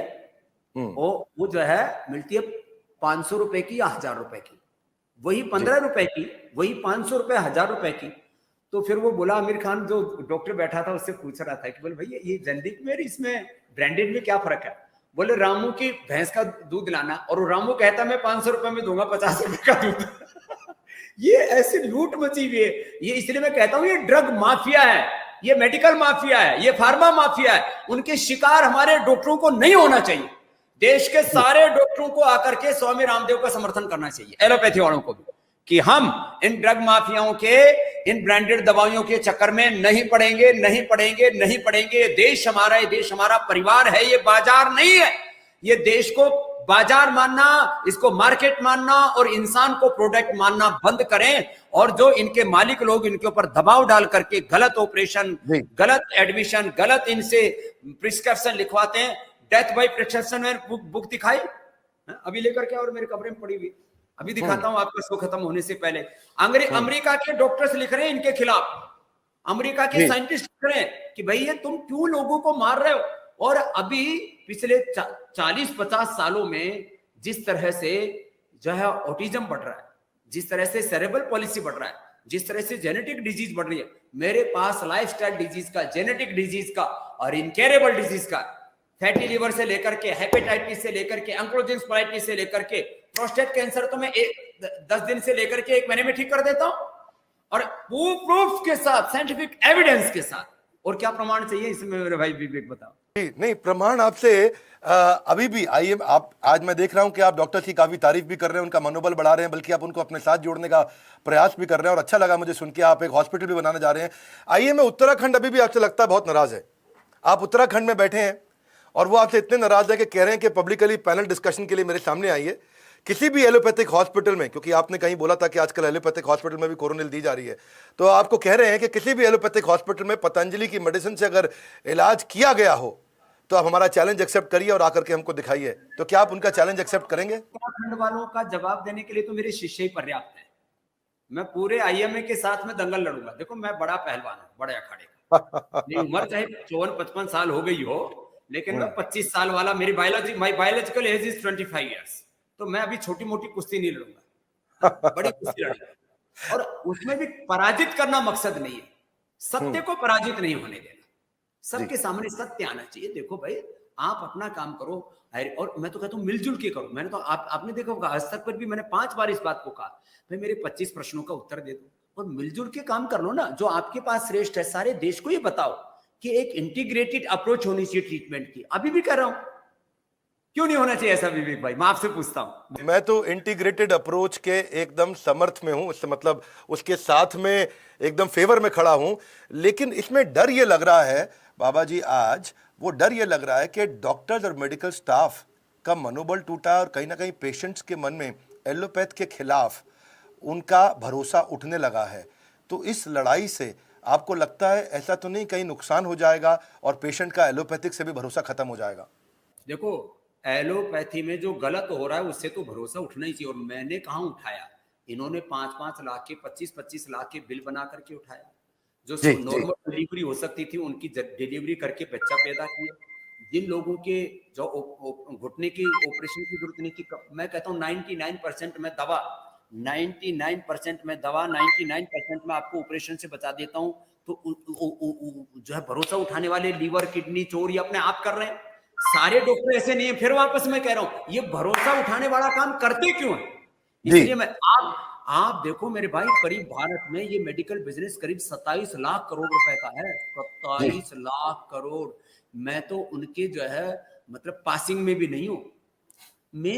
वो जो है मिलती है 500 रुपए की या 1000 रुपए की। वही 15 रुपए की, वही 500 रुपए, 1000 रुपए की। तो फिर वो बोला, आमिर खान जो डॉक्टर बैठा था उससे पूछ रहा था कि बोले भैया ये जेनेरिक में इसमें ब्रांडेड में क्या फर्क है? बोले रामू की भैंस का दूध लाना, और वो रामू कहता मैं 500 रुपए में दूंगा 50 रुपए का दूध। ये ऐसी लूट मची हुई है। ये इसलिए मैं कहता हूं ये ड्रग माफिया है, ये मेडिकल माफिया है, ये फार्मा माफिया है। उनके शिकार हमारे डॉक्टरों को नहीं होना चाहिए। देश के सारे डॉक्टरों को आकर के स्वामी रामदेव का समर्थन करना चाहिए, एलोपैथी वालों को भी, कि हम इन ड्रग माफियाओं के, इन ब्रांडेड दवाइयों के चक्कर में नहीं पड़ेंगे, नहीं पड़ेंगे, नहीं पड़ेंगे। देश हमारा, ये देश हमारा परिवार है, ये बाजार नहीं है। ये देश को बाजार मानना, इसको मार्केट मानना और इंसान को प्रोडक्ट मानना बंद करें। और जो इनके मालिक लोग इनके ऊपर दबाव डाल करके गलत ऑपरेशन, गलत एडमिशन, गलत इनसे प्रिस्क्रिप्शन लिखवाते हैं। डेथ बाय प्रिस्क्रिप्शन में बुक दिखाई अभी लेकर के, और मेरे कमरे में पड़ी हुई, अभी दिखाता हूं आपका शो खत्म होने से पहले। अमेरिका के डॉक्टर्स लिख रहे हैं इनके खिलाफ, अमेरिका के साइंटिस्ट लिख रहे हैं कि भैया तुम क्यों लोगों को मार रहे हो। और अभी पिछले 40-50 सालों में जिस तरह से जो है ऑटिज्म बढ़ रहा है, जिस तरह से सेरेब्रल पॉलिसी बढ़ रहा है, जिस तरह से जेनेटिक डिजीज बढ़ रही है, मेरे पास लाइफस्टाइल डिजीज का, जेनेटिक डिजीज का और इनकेरेबल डिजीज का, फैटी लिवर से लेकर के हेपेटाइटिस से लेकर के एंक्लोजिंग स्पाइटिस से लेकर के प्रोस्टेट कैंसर तो मैं 10 दिन से लेकर के 1 महीने में ठीक कर देता हूं, और प्रूफ के साथ, साइंटिफिक एविडेंस के साथ। और क्या प्रमाण चाहिए इसमें मेरे भाई विवेक बताओ। नहीं, प्रमाण आपसे अभी भी आइए। आप आज मैं देख रहा हूं कि आप डॉक्टर की काफी तारीफ भी कर रहे हैं, उनका मनोबल बढ़ा रहे हैं, बल्कि आप उनको अपने साथ जोड़ने का प्रयास भी कर रहे हैं, और अच्छा लगा मुझे सुन के। आप एक हॉस्पिटल भी बनाने जा रहे हैं। आइए, मैं उत्तराखंड अभी भी आपसे लगता है बहुत नाराज है। आप उत्तराखंड में बैठे हैं और वो आपसे इतने नाराज है कि कह रहे हैं कि पब्लिकली पैनल डिस्कशन के लिए मेरे सामने आइए किसी भी एलोपैथिक हॉस्पिटल में, क्योंकि आपने कहीं बोला था कि आजकल एलोपैथिक हॉस्पिटल में भी कोरोनिल दी जा रही है, तो आपको कह रहे हैं कि किसी भी एलोपैथिक हॉस्पिटल में पतंजलि की मेडिसिन से अगर इलाज किया गया हो तो आप हमारा चैलेंज एक्सेप्ट करिए और आकर के हमको दिखाइए। तो क्या आप उनका चैलेंज एक्सेप्ट करेंगे? उत्तराखंड वालों का जवाब देने के लिए तो मेरे शिष्य ही पर्याप्त है। मैं पूरे आईएमए के साथ में दंगल लड़ूंगा। देखो मैं बड़ा पहलवान हूं, बड़े अखाड़े का। मेरी उम्र चाहे 54-55 साल हो गई हो, लेकिन मैं 25 साल वाला, मेरी my biological age is 25 years. तो मैं अभी छोटी मोटी कुश्ती नहीं लड़ूंगा, बड़ी कुश्ती लड़ूंगा। और उसमें भी पराजित करना मकसद नहीं है, सत्य को पराजित नहीं होने देना, सबके सामने सत्य आना चाहिए। देखो भाई, आप अपना काम करो, और मैं तो कहता हूं मिलजुल के करो। मैंने तो आपने देखा होगा आज तक पर भी मैंने 5 बार इस बात को कहा, भाई मेरे 25 प्रश्नों का उत्तर दे दो और मिलजुल के काम कर लो ना। जो आपके पास श्रेष्ठ है, सारे देश को ये बताओ कि एक इंटीग्रेटेड अप्रोच होनी चाहिए ट्रीटमेंट की। अभी भी कर रहा हूं, क्यों नहीं होना चाहिए ऐसा विवेक भाई? मैं आपसे पूछता हूं। मैं तो इंटीग्रेटेड अप्रोच के एकदम समर्थ में हूं, इससे मतलब उसके साथ में एकदम फेवर में खड़ा हूं। लेकिन इसमें डर ये लग रहा है बाबा जी, आज वो डर ये लग रहा है कि डॉक्टर्स और मेडिकल स्टाफ का मनोबल टूटा है और कहीं ना कहीं पेशेंट्स के मन में एलोपैथ के खिलाफ उनका भरोसा उठने लगा है। तो इस लड़ाई से आपको लगता है ऐसा तो नहीं कहीं नुकसान हो जाएगा और पेशेंट का एलोपैथिक से भी भरोसा खत्म हो जाएगा? देखो, एलोपैथी में जो गलत हो रहा है उससे तो भरोसा उठना ही चाहिए। और मैंने कहां उठाया, इन्होंने 5-5 लाख के, 25-25 लाख के बिल बना करके उठाया। जो नॉर्मल डिलीवरी हो सकती थी उनकी डिलीवरी करके बच्चा पैदा किया। जिन लोगों के जो घुटने की ऑपरेशन की जरूरत नहीं थी, मैं कहता हूँ 99% में दवा, 99% में दवा, 99% में आपको ऑपरेशन से बचा देता हूँ। तो जो है भरोसा उठाने वाले लीवर, किडनी चोर ये अपने आप कर रहे हैं। सारे डॉक्टर ऐसे नहीं है। फिर वापस मैं कह रहा हूं, ये भरोसा उठाने वाला काम करते क्यों है? इसलिए मैं आप देखो मेरे भाई, करीब भारत में ये मेडिकल बिजनेस करीब 27 लाख करोड़ रुपए का है। 27 लाख करोड़। मैं तो उनके जो है मतलब पासिंग में भी नहीं हूं।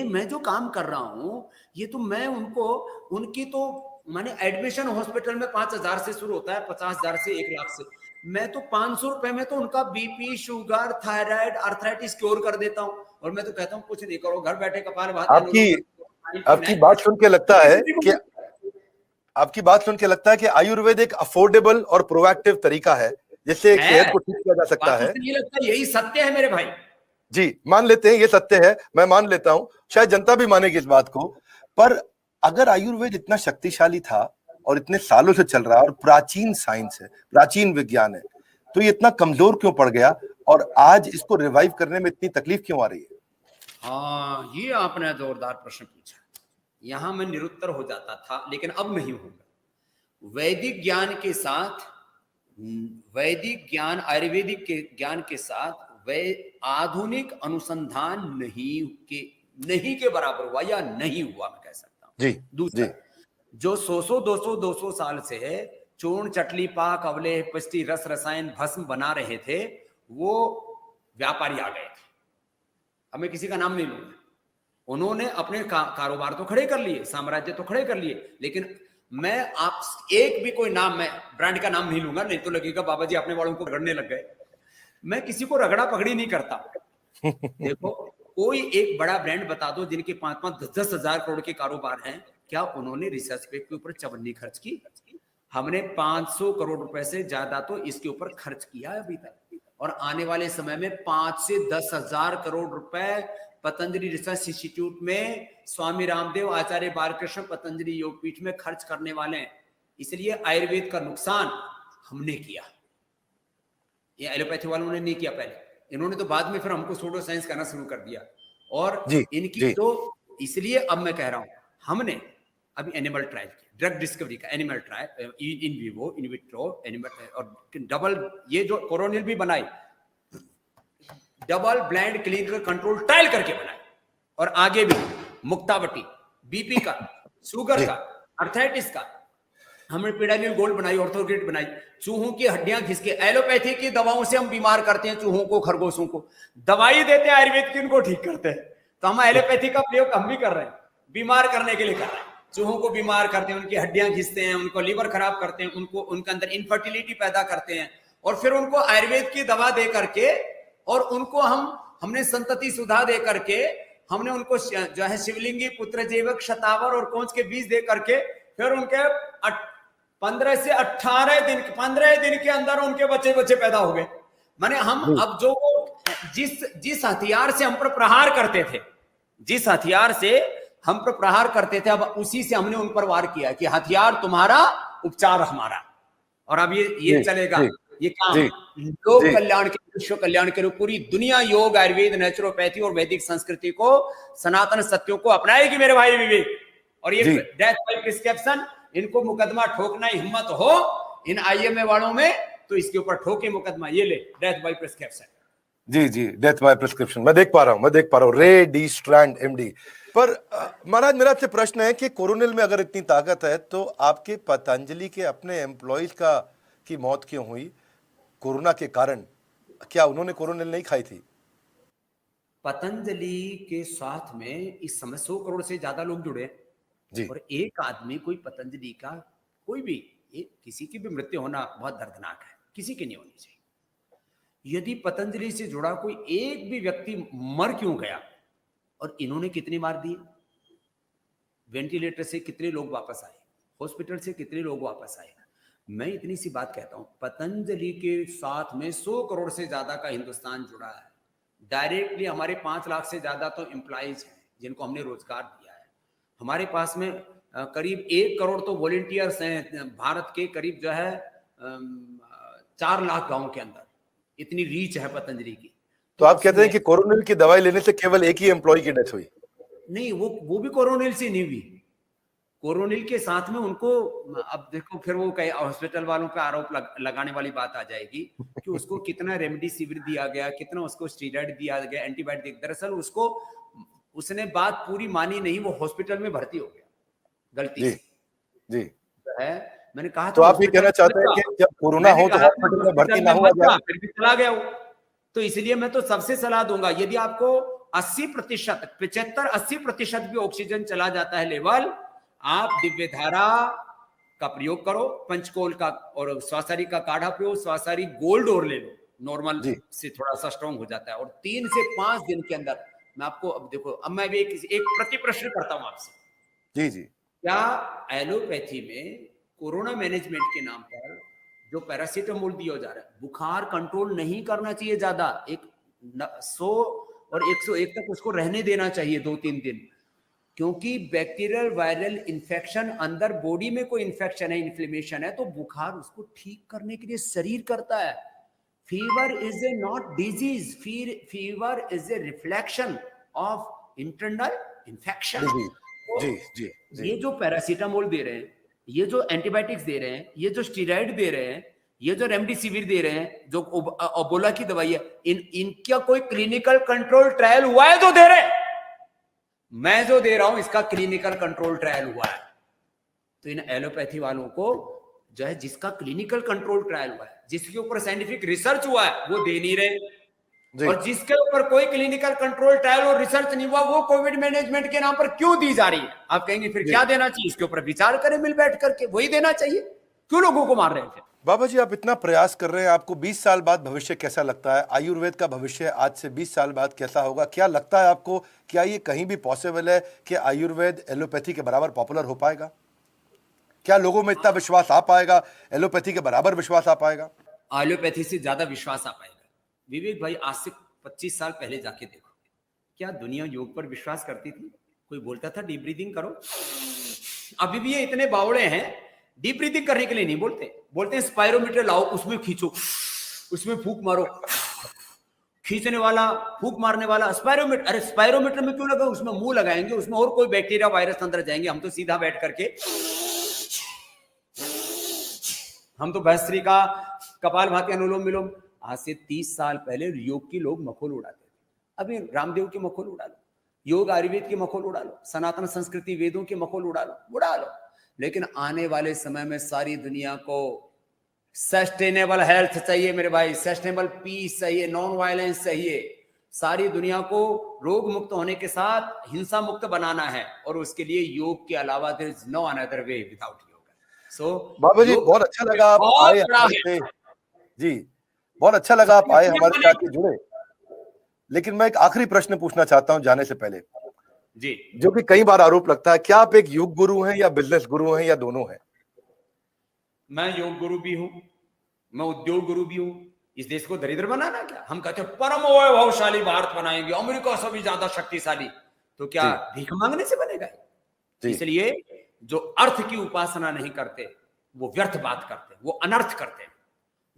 मैं जो काम कर रहा हूं, ये तो मैं उनकी तो माने एडमिशन हॉस्पिटल में 5,000 से शुरू होता है, 50,000 से 1 लाख से। मैं तो 500 रुपए में तो उनका BP, sugar, thyroid, arthritis cure कर देता हूं। और मैं तो कहता हूं कुछ नहीं करो, घर बैठे कपाल भाती आपकी बात सुन के लगता है कि आपकी बात सुन के लगता है कि आयुर्वेद एक अफोर्डेबल और प्रोएक्टिव तरीका है जिससे एक सेहत को ठीक किया जा सकता बातों है। से नहीं लगता, यही सत्य है मेरे भाई। जी, मान लेते हैं ये सत्य है, मैं मान लेता हूं, शायद जनता भी मानेगी इस बात को। पर अगर आयुर्वेद इतना शक्तिशाली था और इतने सालों से चल रहा है और प्राचीन साइंस है, प्राचीन विज्ञान है, तो ये इतना कमजोर क्यों पड़ गया और आज इसको रिवाइव करने में इतनी तकलीफ क्यों आ रही है? हाँ, ये आपने जोरदार प्रश्न पूछा। यहां मैं निरुत्तर हो जाता था, लेकिन अब नहीं होगा। वैदिक ज्ञान के साथ, वैदिक ज्ञान आयुर्वेदिक के ज्ञान के साथ वे आधुनिक अनुसंधान नहीं के बराबर हुआ या नहीं हुआ, मैं कह सकता हूं। जी, दूसरा, जी, जो 200 साल से है चूर्ण चटली पाक अवलेह पुष्टि रस रसायन भस्म बना रहे थे, वो व्यापारी आ गए थे। अब मैं किसी का नाम नहीं लूंगा। उन्होंने अपने कारोबार तो खड़े कर लिए, साम्राज्य तो खड़े कर लिए, लेकिन मैं आप एक भी कोई नाम, मैं ब्रांड का नाम नहीं लूंगा, नहीं तो लगेगा बाबा जी अपने वालों को रगड़ने लग गए। मैं किसी को रगड़ा पकड़ी नहीं करता। देखो, कोई एक बड़ा ब्रांड बता दो जिनके 5-5, 10-10 हजार करोड़ के कारोबार हैं, क्या उन्होंने रिसर्च पे के ऊपर चवन्नी खर्च की? हमने 500 करोड़ रुपए से ज्यादा तो इसके ऊपर खर्च किया है अभी तक, और आने वाले समय में 5 से 10 हजार करोड़ रुपए पतंजलि रिसर्च इंस्टीट्यूट में स्वामी रामदेव, आचार्य बालकृष्ण, पतंजलि योगपीठ में खर्च करने वाले हैं। इसलिए आयुर्वेद का नुकसान हमने किया, ये एलोपैथी वालों ने नहीं किया पहले। इन्होंने तो बाद में फिर हमको सूडो साइंस करना शुरू कर दिया, और जी, इनकी जी, तो इसलिए अब मैं कह रहा हूं, हमने अभी एनिमल ट्रायल किया, ड्रग डिस्कवरी का animal trial, in vivo, in vitro, animal, और डबल, ये जो कोरोनिल भी बनाई, double blind clinical control trial करके बनाए, और आगे भी मुक्तावटी, बीपी का, शुगर का, अर्थराइटिस का, हमने पिडानिल गोल्ड बनाई, ऑर्थोग्रिड बनाई। चूहों की हड्डियां घिस के, एलोपैथी की दवाओं से हम बीमार करते हैं चूहों को, खरगोशों को, दवाई देते हैं आयुर्वेद की, उनको ठीक करते हैं। तो हम एलोपैथी का प्रयोग हम भी कर रहे हैं, बीमार करने के लिए कर रहे हैं। चूहों को बीमार करते हैं, उनकी हड्डियां घिसते हैं, उनको लीवर खराब करते हैं, उनको उनके अंदर इनफर्टिलिटी पैदा करते हैं, और फिर उनको आयुर्वेद की दवा दे करके, और उनको हमने संतति सुधा दे करके, हमने उनको जो है शिवलिंगी, पुत्र जेवक, शतावर और कोंच के बीज दे करके, फिर उनके 15 से 18 दिन, 15 दिन के अंदर उनके बच्चे पैदा हो गए। माने हम अब जो जिस हथियार से हम पर प्रहार करते थे, जिस हथियार से हम पर प्रहार करते थे, अब उसी से हमने उन पर वार किया कि हथियार तुम्हारा, उपचार हमारा। और अब ये चलेगा, ये काम लोक कल्याण के, विश्व कल्याण के लिए पूरी दुनिया योग, आयुर्वेद, नेचुरोपैथी और वैदिक संस्कृति को, सनातन सत्यों को अपनाएगी मेरे भाई विवेक। और ये डेथ बाय प्रिस्क्रिप्शन, इनको मुकदमा ठोकना ही हिम्मत हो इन आईएमए वालों में, तो इसके ऊपर ठोके मुकदमा, ये ले डेथ बाय प्रिस्क्रिप्शन। जी, जी, डेथ बाय प्रिस्क्रिप्शन, मैं देख पा रहा हूं, रे डी स्ट्रैंड एमडी। पर महाराज, मेरा आपसे प्रश्न है कि कोरोनिल में अगर इतनी ताकत है, तो आपके पतंजलि के अपने एम्प्लॉइज की मौत क्यों हुई कोरोना के कारण? क्या उन्होंने कोरोनिल नहीं खाई थी? पतंजलि के साथ में इस समय 100 करोड़ से ज्यादा लोग जुड़े जी, और एक आदमी, कोई पतंजलि का, कोई भी, किसी की भी मृत्यु होना बहुत दर्दनाक है, किसी की नहीं होनी चाहिए। यदि पतंजलि से जुड़ा कोई एक भी व्यक्ति मर क्यों गया, और इन्होंने कितनी मार दी, वेंटिलेटर से कितने लोग वापस आए, हॉस्पिटल से कितने लोग वापस आए। मैं इतनी सी बात कहता हूं, पतंजलि के साथ में 100 करोड़ से ज्यादा का हिंदुस्तान जुड़ा है। डायरेक्टली हमारे 5 लाख से ज्यादा तो एम्प्लॉइज हैं जिनको हमने रोजगार दिया है। हमारे पास में करीब 1 करोड़ तो वॉलेंटियर्स हैं भारत के, करीब जो है 4 लाख गांव के अंदर, इतनी रीच है पतंजलि की। तो आप कहते हैं कि कोरोनिल की दवाई लेने से केवल एक ही एम्प्लॉय की डेथ हुई? नहीं, वो भी कोरोनिल से नहीं हुई। कोरोनिल के साथ में उनको, अब देखो फिर वो कई हॉस्पिटल वालों पे आरोप लगाने वाली बात आ जाएगी कि उसको कितना रेमडेसिविर दिया गया, कितना उसको स्टीरॉइड दिया गया, एंटीबायोटिक। दरअसल उसने बात पूरी मानी नहीं, वो हॉस्पिटल में भर्ती हो गया गलती से। जी, है, मैंने कहा तो आप ये कहना चाहते हैं कि जब कोरोना हो तो हॉस्पिटल में भर्ती ना हुआ जाए? फिर भी चला गया वो। तो इसलिए मैं तो सबसे सलाह दूंगा, यदि आपको 80%, 75-80% भी ऑक्सीजन चला जाता है लेवल, आप दिव्य धारा का प्रयोग करो, पंचकोल का और स्वासारी का काढ़ा प्रयोग, स्वासारी गोल्ड और ले लो, नॉर्मल से थोड़ा सा स्ट्रॉन्ग हो जाता है। और 3 से 5 दिन के अंदर मैं आपको, अब देखो, अब मैं भी एक प्रति प्रश्न करता हूं आपसे, जी जी क्या एलोपैथी में कोरोना मैनेजमेंट के नाम पर जो पैरासीटामोल दिया जा रहा है, बुखार कंट्रोल नहीं करना चाहिए ज्यादा, 100 और 101 तक उसको रहने देना चाहिए 2-3 दिन, क्योंकि बैक्टीरियल वायरल इंफेक्शन अंदर बॉडी में कोई इंफेक्शन है, इन्फ्लेमेशन है, तो बुखार उसको ठीक करने के लिए शरीर करता है। Fever is a not disease, fever is a reflection of internal infection. जी जी जी जी ये जो पैरासीटामोल दे रहे हैं, ये जो एंटीबायोटिक्स दे रहे हैं, ये जो स्टीरॉइड दे रहे हैं, ये जो रेमडेसिविर दे रहे हैं, जो ओबोला की दवाई है, इनका कोई क्लिनिकल कंट्रोल ट्रायल हुआ है तो दे रहे हैं। मैं जो दे रहा हूं इसका क्लिनिकल कंट्रोल ट्रायल हुआ है। तो इन एलोपैथी वालों को जो है, जिसका क्लिनिकल कंट्रोल ट्रायल हुआ है, जिसके ऊपर साइंटिफिक रिसर्च हुआ है, वो दे नहीं रहे, जी। और जिसके ऊपर कोई क्लिनिकल कंट्रोल ट्रायल और रिसर्च नहीं हुआ, वो कोविड मैनेजमेंट के नाम पर क्यों दी जा रही है? आप कहेंगे फिर क्या देना चाहिए, इसके ऊपर विचार करें मिल बैठ करके, वही देना चाहिए। क्यों लोगों को मार रहे हैं? बाबा जी, आप इतना प्रयास कर रहे हैं, आपको 20 साल बाद भविष्य कैसा लगता है? आयुर्वेद का भविष्य आज से 20 साल बाद कैसा होगा? क्या लगता है आपको, क्या ये कहीं भी पॉसिबल है कि आयुर्वेद एलोपैथी के बराबर पॉपुलर हो पाएगा? क्या लोगों में इतना विश्वास आ पाएगा, एलोपैथी के बराबर विश्वास आ पाएगा? एलोपैथी से ज्यादा विश्वास आ पाएगा। विवेक भाई, आज से 25 साल पहले जाके देखो, क्या दुनिया योग पर विश्वास करती थी? कोई बोलता था डीप ब्रीदिंग करो? अभी भी ये इतने बावड़े हैं, डीप ब्रीदिंग करने के लिए नहीं बोलते, बोलते हैं स्पायरोमीटर लाओ, उसमें खींचो, उसमें फूंक मारो। खींचने वाला, फूंक मारने वाला स्पायरोमीटर। अरे स्पायरोमीटर में क्यों लगा? उसमें मुंह लगाएंगे, उसमें और कोई बैक्टीरिया वायरस अंदर जाएंगे। हम तो सीधा बैठ करके, हम तो भस्त्री का कपालभाति, अनुलोम विलोम। आज से 30 साल पहले योग की लोग मखौल उड़ाते थे, अभी रामदेव की मखौल उड़ा लो, योग आयुर्वेद की मखौल उड़ा लो, सनातन संस्कृति वेदों की मखौल उड़ा लो। लेकिन आने वाले समय में सारी दुनिया को सस्टेनेबल हेल्थ चाहिए मेरे भाई, सस्टेनेबल पीस चाहिए, नॉन वायलेंस चाहिए। सारी दुनिया को रोग मुक्त होने के साथ हिंसा मुक्त बनाना है, और उसके लिए योग के अलावा there is no another way without yoga. So Baba ji, बहुत अच्छा लगा आप आए हमारे से। जी, बहुत अच्छा लगा आप आए हमारे साथ जुड़े। लेकिन मैं एक आखिरी प्रश्न पूछना चाहता हूं जाने से पहले जी, जो कि कई बार आरोप लगता है, क्या आप एक योग गुरु हैं या बिजनेस गुरु हैं या दोनों हैं? मैं योग गुरु भी हूं, मैं उद्योग गुरु भी हूं। इस देश को दरिद्र बनाना क्या? हम कहते हैं परम वैभवशाली भारत बनाएंगे, अमेरिका से भी ज्यादा शक्तिशाली। तो क्या भीख मांगने से बनेगा? इसलिए जो अर्थ की उपासना नहीं करते वो व्यर्थ बात करते, वो अनर्थ करते हैं।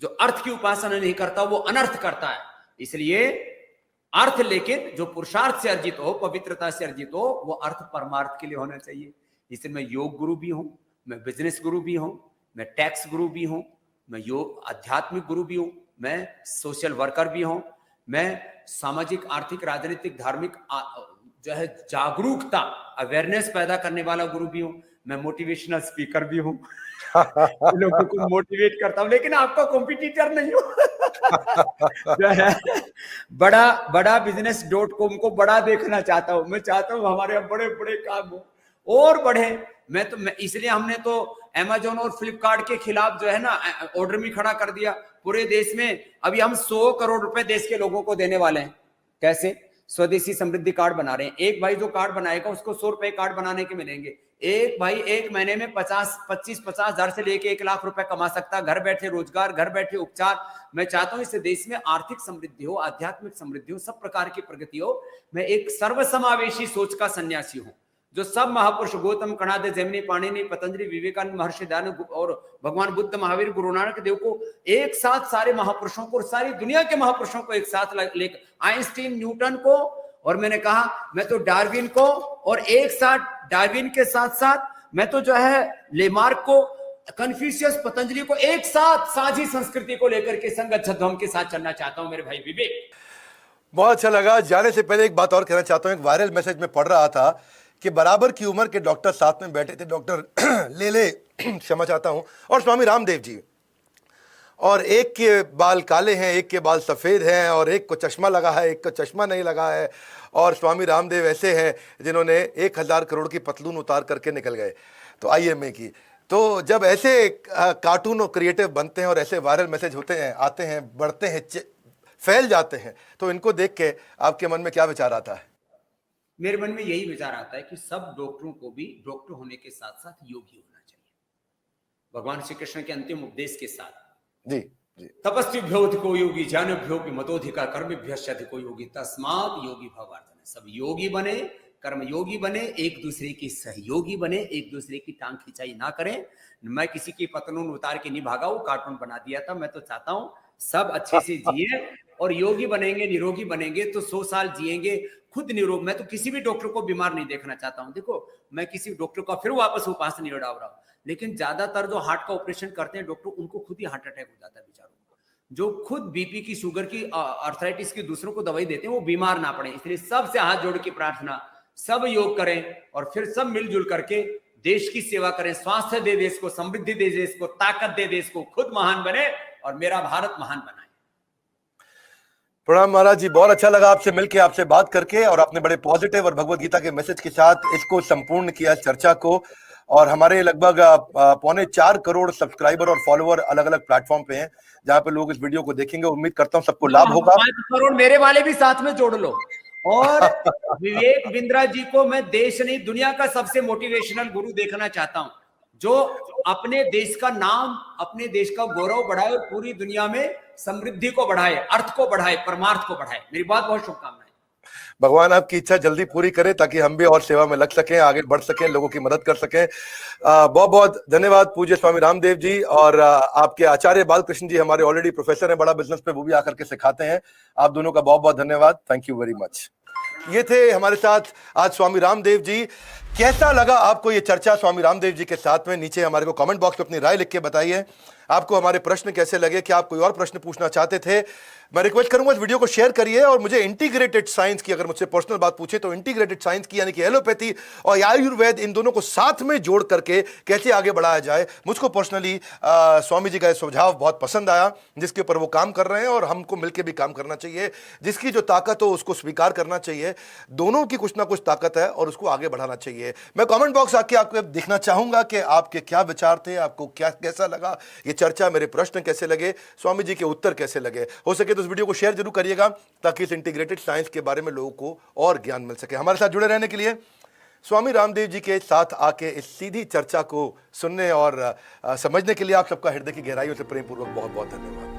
जो अर्थ की उपासना नहीं करता वो अनर्थ करता है। इसलिए अर्थ, लेकिन जो पुरुषार्थ से अर्जित हो, पवित्रता से अर्जित हो, वो अर्थ परमार्थ के लिए होना चाहिए। इसलिए मैं योग गुरु भी हूं, मैं बिजनेस गुरु भी हूं, मैं टैक्स गुरु भी हूं, मैं योग आध्यात्मिक गुरु भी हूं, मैं सोशल वर्कर भी हूं, मैं सामाजिक, आर्थिक, राजनीतिक, धार्मिक जो है जागरूकता, अवेयरनेस पैदा करने वाला गुरु भी हूं, मैं मोटिवेशनल स्पीकर भी हूं। लोगों को मोटिवेट करता हूं, लेकिन आपका कॉम्पिटिटर नहीं हूं। जो है बड़ा business.com को बड़ा देखना चाहता हूं। मैं चाहता हूं हमारे यहाँ बड़े बड़े काम हो और बढ़े। मैं इसलिए हमने तो Amazon और फ्लिपकार्ट के खिलाफ जो है ना ऑर्डर भी खड़ा कर दिया पूरे देश में। अभी हम 100 करोड़ रुपए देश के लोगों को देने वाले हैं। कैसे? स्वदेशी समृद्धि कार्ड बना रहे हैं। एक भाई जो कार्ड बनाएगा उसको 100 रुपए कार्ड बनाने के मिलेंगे। एक भाई एक महीने में 25 हजार से लेके 1 लाख रुपए कमा सकता है, घर बैठे रोजगार, घर बैठे उपचार। मैं चाहता हूं इस देश में आर्थिक समृद्धि हो, आध्यात्मिक समृद्धि हो, सब प्रकार की प्रगति हो। मैं एक सर्वसमावेशी सोच का सन्यासी हूं, जो सब महापुरुष गौतम, कणाद, जैमिनी, पाणिनि, पतंजलि, विवेकानंद, महर्षि दयानंद और भगवान बुद्ध, महावीर, गुरु नानक देव को एक साथ, सारे महापुरुषों को और सारी दुनिया के महापुरुषों को एक साथ लेकर, आइंस्टीन, न्यूटन को, और मैंने कहा मैं तो डार्विन को, और एक साथ डार्विन के साथ साथ मैं तो जो है लेमार्क को, कन्फ्यूशियस, पतंजलि को एक साथ साझी संस्कृति को लेकर के संगच्छध्वम के साथ चलना चाहता हूं मेरे भाई विवेक। बहुत अच्छा लगा। जाने से पहले एक बात और कहना चाहता हूं। एक वायरल मैसेज में पढ़ रहा था कि बराबर की उम्र के डॉक्टर साथ में बैठे थे, डॉक्टर लेले क्षमा चाहता हूं, और स्वामी रामदेव जी, और एक के बाल काले हैं, एक के बाल सफ़ेद हैं, और एक को चश्मा लगा है, एक को चश्मा नहीं लगा है, और स्वामी रामदेव ऐसे हैं जिन्होंने 1000 करोड़ की पतलून उतार करके निकल गए तो IMA की। तो जब ऐसे कार्टून और क्रिएटिव बनते हैं और ऐसे वायरल मैसेज होते हैं, आते हैं, बढ़ते हैं, फैल जाते हैं, तो इनको देख के आपके मन में क्या विचार आता है? मेरे मन में यही विचार आता है कि सब डॉक्टरों को भी डॉक्टर होने के साथ साथ योगी होना चाहिए, भगवान श्री कृष्ण के अंतिम उपदेश के साथ। जी जी। तपस्विभ्योऽधिको योगी ज्ञानिभ्योऽपि मतोऽधिकः कर्मिभ्यश्चाधिको योगी तस्मात् योगी भव अर्जुन। सब योगी बने, कर्म योगी बने, एक दूसरे की सहयोगी बने, एक दूसरे की टांग खिंचाई ना करें। मैं किसी की पतलून उतार के नहीं भागा, वो कार्टून बना दिया था। मैं तो चाहता हूं सब अच्छे से जिए और योगी बनेंगे, निरोगी बनेंगे तो 100 साल जिएंगे खुद निरोग। मैं तो किसी भी डॉक्टर को बीमार नहीं देखना चाहता हूं। देखो, मैं किसी डॉक्टर का फिर वापस उपास नहीं उड़ा रहा हूं, लेकिन ज्यादातर जो हार्ट का ऑपरेशन करते हैं डॉक्टर, उनको खुद ही हार्ट अटैक हो जाता है बेचारों को। जो खुद बीपी की, शुगर की, आर्थराइटिस की दूसरों को दवाई देते हैं वो बीमार ना पड़े। इसलिए सबसे हाथ जोड़ के प्रार्थना, सब योग करें और फिर सब मिलजुल करके देश की सेवा करें। स्वास्थ्य दे देश को, समृद्धि दे देश को, ताकत दे देश को, खुद महान बने और मेरा भारत महान बनाए। प्रणाम महाराज जी, बहुत अच्छा लगा आपसे मिलके, आपसे बात करके, और आपने बड़े पॉजिटिव और भगवत गीता के मैसेज के साथ इसको संपूर्ण किया चर्चा को। और हमारे लगभग 3.25 करोड़ सब्सक्राइबर और फॉलोअर अलग अलग प्लेटफॉर्म पे हैं जहां पे लोग इस वीडियो को देखेंगे। उम्मीद करता हूं सबको लाभ होगा। 5 करोड़ मेरे वाले भी साथ में जोड़ लो। और विवेक बिंद्रा जी को मैं देश नहीं दुनिया का सबसे मोटिवेशनल गुरु देखना चाहता हूं, जो अपने देश का नाम, अपने देश का गौरव बढ़ाए और पूरी दुनिया में समृद्धि को बढ़ाए, अर्थ को बढ़ाए, परमार्थ को बढ़ाए। मेरी बहुत बहुत शुभकामनाएं। भगवान आपकी इच्छा जल्दी पूरी करे ताकि हम भी और सेवा में लग सकें, आगे बढ़ सकें, लोगों की मदद कर सकें। बहुत बहुत धन्यवाद पूज्य स्वामी रामदेव जी। और आपके आचार्य बालकृष्ण जी हमारे ऑलरेडी प्रोफेसर हैं बड़ा बिजनेस पे, वो भी आकर के सिखाते हैं। आप दोनों का बहुत बहुत धन्यवाद। Thank you very much. ये थे हमारे साथ आज स्वामी रामदेव जी। कैसा लगा आपको ये चर्चा स्वामी रामदेव जी के साथ में? नीचे हमारे को कमेंट बॉक्स में अपनी राय लिख के बताइए। आपको हमारे प्रश्न कैसे लगे? क्या आप कोई और प्रश्न पूछना चाहते थे? मैं रिक्वेस्ट करूंगा इस वीडियो को शेयर करिए। और मुझे इंटीग्रेटेड साइंस की, अगर मुझसे पर्सनल बात पूछे तो इंटीग्रेटेड साइंस की, यानी कि एलोपैथी और आयुर्वेद, इन दोनों को साथ में जोड़ करके कैसे आगे बढ़ाया जाए, मुझको पर्सनली स्वामी जी का सुझाव बहुत पसंद आया, जिसके ऊपर वो काम कर रहे हैं और हमको मिलकर भी काम करना चाहिए। जिसकी जो ताकत हो उसको स्वीकार करना चाहिए। दोनों की कुछ ना कुछ ताकत है और उसको आगे बढ़ाना चाहिए। मैं कमेंट बॉक्स आके आपको देखना चाहूंगा कि आपके क्या विचार थे, आपको क्या कैसा लगा ये चर्चा, मेरे प्रश्न कैसे लगे, स्वामी जी के उत्तर कैसे लगे। हो सके तो इस वीडियो को शेयर जरूर करिएगा ताकि इस इंटीग्रेटेड साइंस के बारे में लोगों को और ज्ञान मिल सके। हमारे साथ जुड़े रहने के लिए, स्वामी रामदेव जी के साथ आके इस सीधी चर्चा को सुनने और समझने के लिए आप सबका हृदय की गहराइयों से प्रेमपूर्वक बहुत बहुत धन्यवाद।